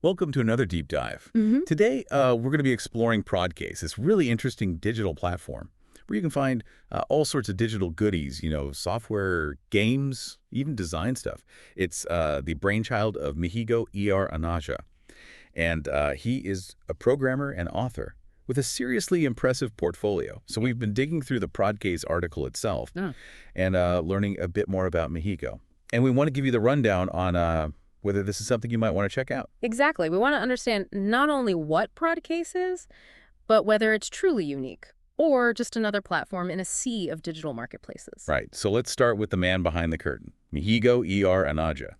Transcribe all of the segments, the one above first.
Welcome to another deep dive. hmm Today, we're going to be exploring Prodcase, this really interesting digital platform where you can find all sorts of digital goodies, software, games, even design stuff. It's the brainchild of Mihigo ER Anaja, and he is a programmer and author with a seriously impressive portfolio. So we've been digging through the Prodcase article itself Yeah. and learning a bit more about Mihigo. And we want to give you the rundown on whether this is something you might want to check out. Exactly. We want to understand not only what Prodcase is, but whether it's truly unique or just another platform in a sea of digital marketplaces. Right. So let's start with the man behind the curtain, Mihigo ER Anaja.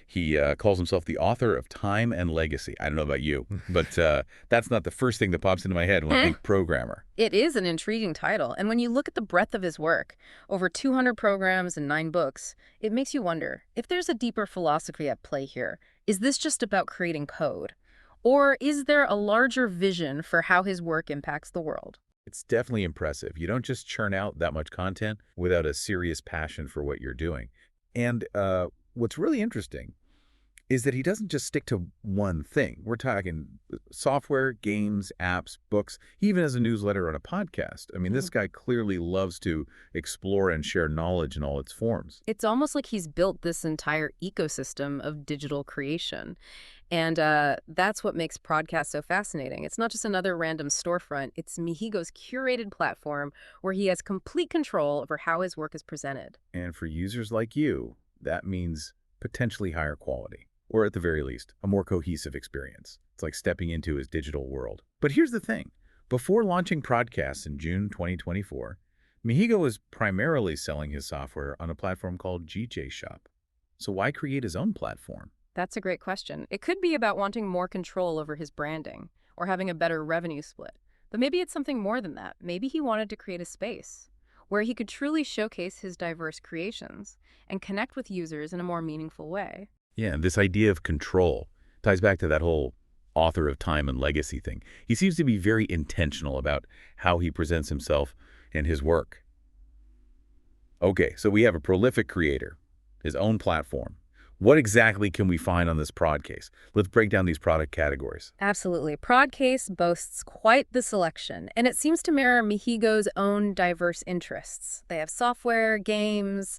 He calls himself the author of Time and Legacy. I don't know about you, but that's not the first thing that pops into my head when I think programmer. It is an intriguing title, and when you look at the breadth of his work, over 200 programs and 9 books, it makes you wonder if there's a deeper philosophy at play here. Is this just about creating code? Or is there a larger vision for how his work impacts the world? It's definitely impressive. You don't just churn out that much content without a serious passion for what you're doing. And what's really interesting is that he doesn't just stick to one thing. We're talking software, games, apps, books. He even has a newsletter and a podcast. I mean, this guy clearly loves to explore and share knowledge in all its forms. It's almost like he's built this entire ecosystem of digital creation. And that's what makes Prodcast so fascinating. It's not just another random storefront. It's Mihigo's curated platform where he has complete control over how his work is presented. And for users like you, that means potentially higher quality, or at the very least, a more cohesive experience. It's like stepping into his digital world. But here's the thing. Before launching Prodcast in June 2024, Mihigo was primarily selling his software on a platform called GJ Shop. So why create his own platform? That's a great question. It could be about wanting more control over his branding or having a better revenue split. But maybe it's something more than that. Maybe he wanted to create a space where he could truly showcase his diverse creations and connect with users in a more meaningful way. Yeah, and this idea of control ties back to that whole author of Time and Legacy thing. He seems to be very intentional about how he presents himself and his work. Okay, so we have a prolific creator, his own platform. What exactly can we find on this Prodcase? Let's break down these product categories. Absolutely. Prodcase boasts quite the selection, and it seems to mirror Mihigo's own diverse interests. They have software, games,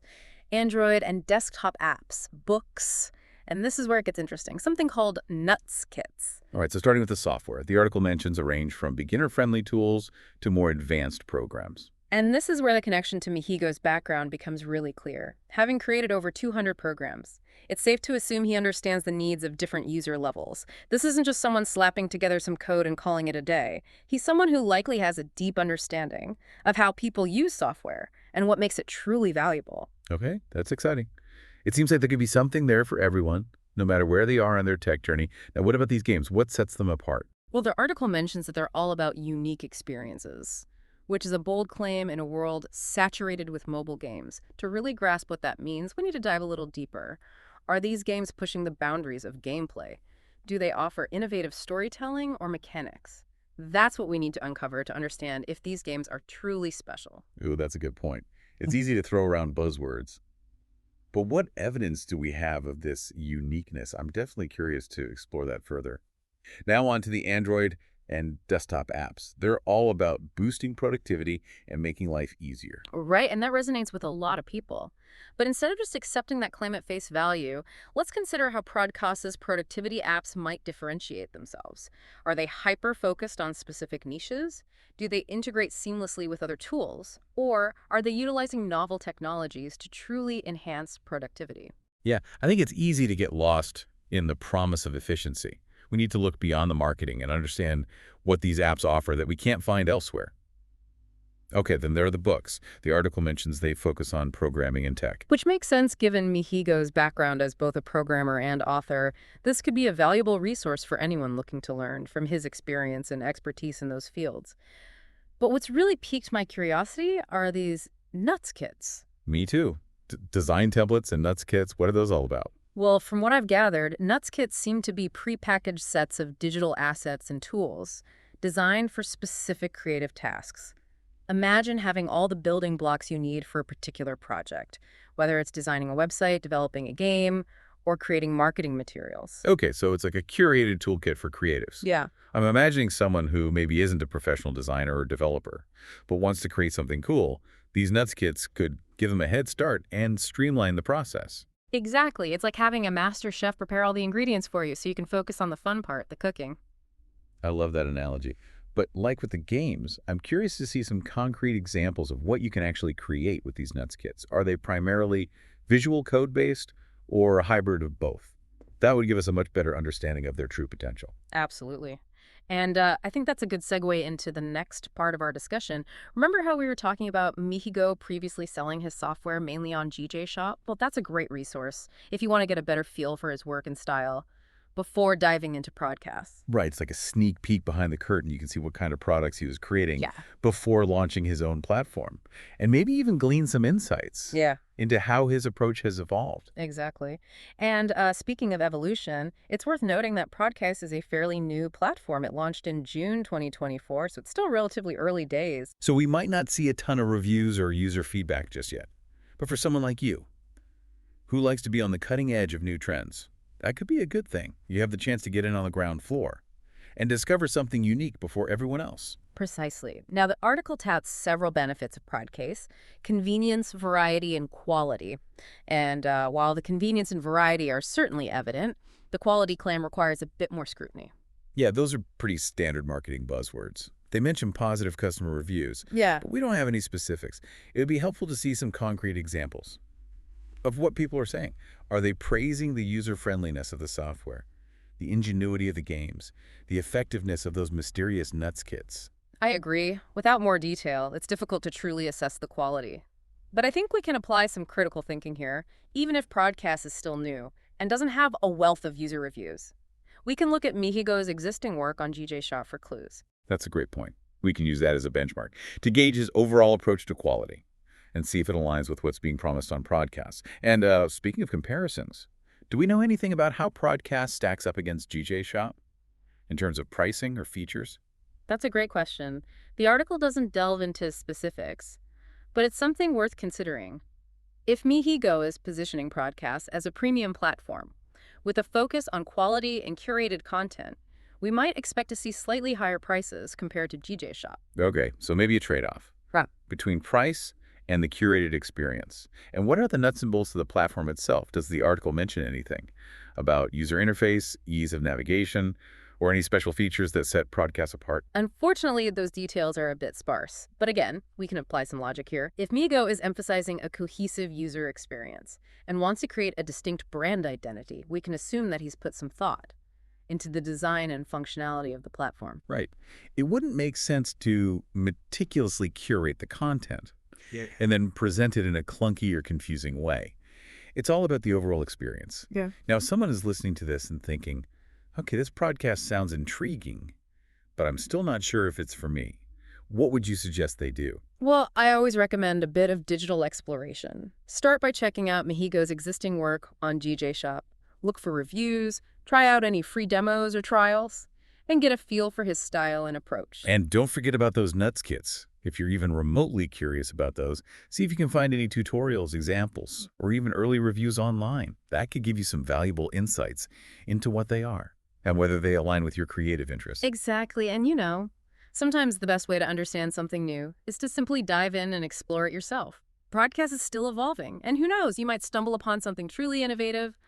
Android and desktop apps, books, and this is where it gets interesting, something called Nuts Kits. All right, so starting with the software, the article mentions a range from beginner-friendly tools to more advanced programs. And this is where the connection to Mihigo's background becomes really clear. Having created over 200 programs, it's safe to assume he understands the needs of different user levels. This isn't just someone slapping together some code and calling it a day. He's someone who likely has a deep understanding of how people use software and what makes it truly valuable. Okay, that's exciting. It seems like there could be something there for everyone, no matter where they are on their tech journey. Now, what about these games? What sets them apart? Well, the article mentions that they're all about unique experiences, which is a bold claim in a world saturated with mobile games. To really grasp what that means, we need to dive a little deeper. Are these games pushing the boundaries of gameplay? Do they offer innovative storytelling or mechanics? That's what we need to uncover to understand if these games are truly special. Ooh, that's a good point. It's easy to throw around buzzwords. But what evidence do we have of this uniqueness? I'm definitely curious to explore that further. Now on to the Android and desktop apps. They're all about boosting productivity and making life easier. Right, and that resonates with a lot of people. But instead of just accepting that claim at face value, let's consider how Prodcase's productivity apps might differentiate themselves. Are they hyper-focused on specific niches? Do they integrate seamlessly with other tools? Or are they utilizing novel technologies to truly enhance productivity? Yeah, I think it's easy to get lost in the promise of efficiency. We need to look beyond the marketing and understand what these apps offer that we can't find elsewhere. Okay, then there are the books. The article mentions they focus on programming and tech. Which makes sense given Mihigo's background as both a programmer and author. This could be a valuable resource for anyone looking to learn from his experience and expertise in those fields. But what's really piqued my curiosity are these Nuts Kits. Me too. Design templates and nuts kits, what are those all about? Well, from what I've gathered, Nuts Kits seem to be prepackaged sets of digital assets and tools designed for specific creative tasks. Imagine having all the building blocks you need for a particular project, whether it's designing a website, developing a game, or creating marketing materials. Okay, so it's like a curated toolkit for creatives. Yeah. I'm imagining someone who maybe isn't a professional designer or developer, but wants to create something cool. These nuts kits could give them a head start and streamline the process. Exactly. It's like having a master chef prepare all the ingredients for you so you can focus on the fun part, the cooking. I love that analogy. But like with the games, I'm curious to see some concrete examples of what you can actually create with these nuts kits. Are they primarily visual code-based or a hybrid of both? That would give us a much better understanding of their true potential. Absolutely. And I think that's a good segue into the next part of our discussion. Remember how we were talking about Mihigo previously selling his software mainly on GJ Shop? Well, that's a great resource if you want to get a better feel for his work and style before diving into Prodcast. Right, it's like a sneak peek behind the curtain. You can see what kind of products he was creating Yeah. before launching his own platform, and maybe even glean some insights Yeah. into how his approach has evolved. Exactly. And speaking of evolution, it's worth noting that Prodcast is a fairly new platform. It launched in June 2024, so it's still relatively early days. So we might not see a ton of reviews or user feedback just yet. But for someone like you, who likes to be on the cutting edge of new trends, that could be a good thing. You have the chance to get in on the ground floor and discover something unique before everyone else. Precisely. Now, the article touts several benefits of Prodcase: convenience, variety, and quality. And while the convenience and variety are certainly evident, the quality claim requires a bit more scrutiny. Yeah, those are pretty standard marketing buzzwords. They mention positive customer reviews, Yeah. but we don't have any specifics. It would be helpful to see some concrete examples of what people are saying. Are they praising the user-friendliness of the software, the ingenuity of the games, the effectiveness of those mysterious nuts kits? I agree. Without more detail, it's difficult to truly assess the quality. But I think we can apply some critical thinking here, even if Prodcast is still new and doesn't have a wealth of user reviews. We can look at Mihigo's existing work on GJ Shop for clues. That's a great point. We can use that as a benchmark to gauge his overall approach to quality and see if it aligns with what's being promised on Prodcast. And speaking of comparisons, do we know anything about how Prodcast stacks up against GJ Shop in terms of pricing or features? That's a great question. The article doesn't delve into specifics, but it's something worth considering. If Mihigo is positioning Prodcast as a premium platform, with a focus on quality and curated content, we might expect to see slightly higher prices compared to GJ Shop. Okay, so maybe a trade-off Right. between price and the curated experience. And what are the nuts and bolts of the platform itself? Does the article mention anything about user interface, ease of navigation, or any special features that set Prodcast apart? Unfortunately, those details are a bit sparse. But again, we can apply some logic here. If Mihigo is emphasizing a cohesive user experience and wants to create a distinct brand identity, we can assume that he's put some thought into the design and functionality of the platform. Right. It wouldn't make sense to meticulously curate the content and then present it in a clunky or confusing way. It's all about the overall experience. Yeah. Now, if someone is listening to this and thinking, okay, this podcast sounds intriguing, but I'm still not sure if it's for me, what would you suggest they do? Well, I always recommend a bit of digital exploration. Start by checking out Mihigo's existing work on GJ Shop. Look for reviews, try out any free demos or trials, and get a feel for his style and approach. And don't forget about those nuts kits. If you're even remotely curious about those, see if you can find any tutorials, examples, or even early reviews online. That could give you some valuable insights into what they are and whether they align with your creative interests. Exactly, and sometimes the best way to understand something new is to simply dive in and explore it yourself. Prodcast is still evolving, and who knows, you might stumble upon something truly innovative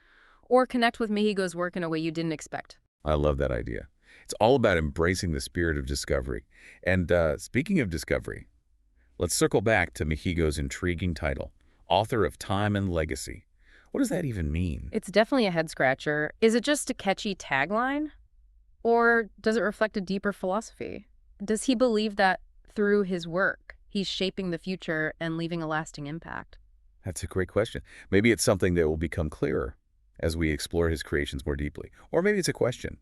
or connect with Mihigo's work in a way you didn't expect. I love that idea. It's all about embracing the spirit of discovery. And speaking of discovery, let's circle back to Mihigo's intriguing title, Author of Time and Legacy. What does that even mean? It's definitely a head-scratcher. Is it just a catchy tagline? Or does it reflect a deeper philosophy? Does he believe that through his work, he's shaping the future and leaving a lasting impact? That's a great question. Maybe it's something that will become clearer as we explore his creations more deeply. Or maybe it's a question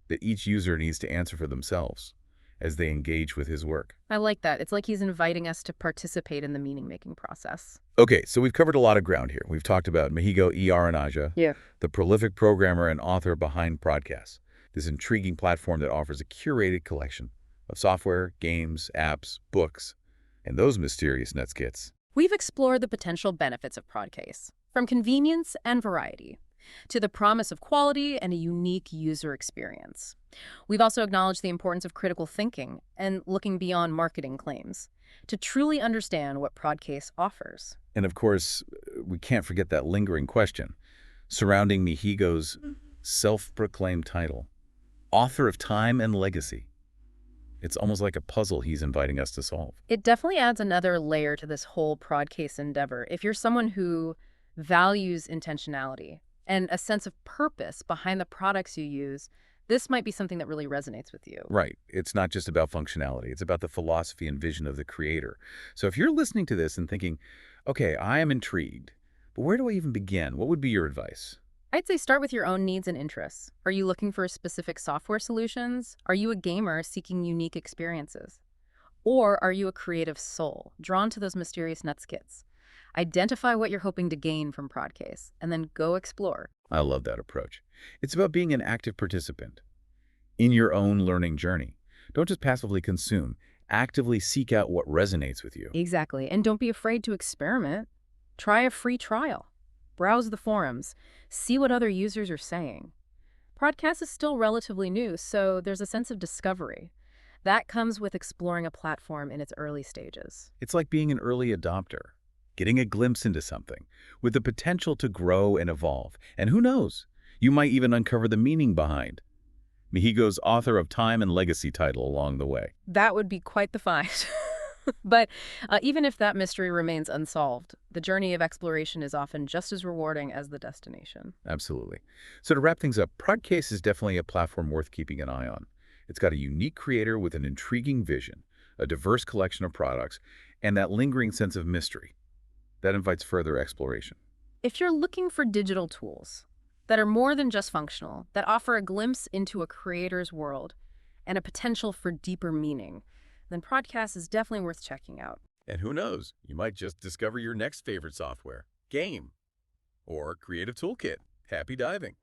that each user needs to answer for themselves as they engage with his work. I like that. It's like he's inviting us to participate in the meaning-making process. Okay, so we've covered a lot of ground here. We've talked about Mihigo ER Anaja, Yeah. the prolific programmer and author behind Prodcast, this intriguing platform that offers a curated collection of software, games, apps, books, and those mysterious nuts kits. We've explored the potential benefits of Prodcase, from convenience and variety to the promise of quality and a unique user experience. We've also acknowledged the importance of critical thinking and looking beyond marketing claims to truly understand what Prodcase offers. And of course, we can't forget that lingering question surrounding Mihigo's self-proclaimed title, author of Time and Legacy. It's almost like a puzzle he's inviting us to solve. It definitely adds another layer to this whole Prodcase endeavor. If you're someone who values intentionality and a sense of purpose behind the products you use, this might be something that really resonates with you. Right. It's not just about functionality. It's about the philosophy and vision of the creator. So if you're listening to this and thinking, okay, I am intrigued, but where do I even begin? What would be your advice? I'd say start with your own needs and interests. Are you looking for specific software solutions? Are you a gamer seeking unique experiences? Or are you a creative soul, drawn to those mysterious nuts kits? Identify what you're hoping to gain from Prodcase, and then go explore. I love that approach. It's about being an active participant in your own learning journey. Don't just passively consume. Actively seek out what resonates with you. Exactly. And don't be afraid to experiment. Try a free trial. Browse the forums. See what other users are saying. Prodcast is still relatively new, so there's a sense of discovery. That comes with exploring a platform in its early stages. It's like being an early adopter, getting a glimpse into something with the potential to grow and evolve. And who knows, you might even uncover the meaning behind Mihigo's author of Time and Legacy title along the way. That would be quite the find. But even if that mystery remains unsolved, the journey of exploration is often just as rewarding as the destination. Absolutely. So to wrap things up, Prodcase is definitely a platform worth keeping an eye on. It's got a unique creator with an intriguing vision, a diverse collection of products, and that lingering sense of mystery that invites further exploration. If you're looking for digital tools that are more than just functional, that offer a glimpse into a creator's world and a potential for deeper meaning, then Prodcast is definitely worth checking out. And who knows, you might just discover your next favorite software, game, or creative toolkit. Happy diving!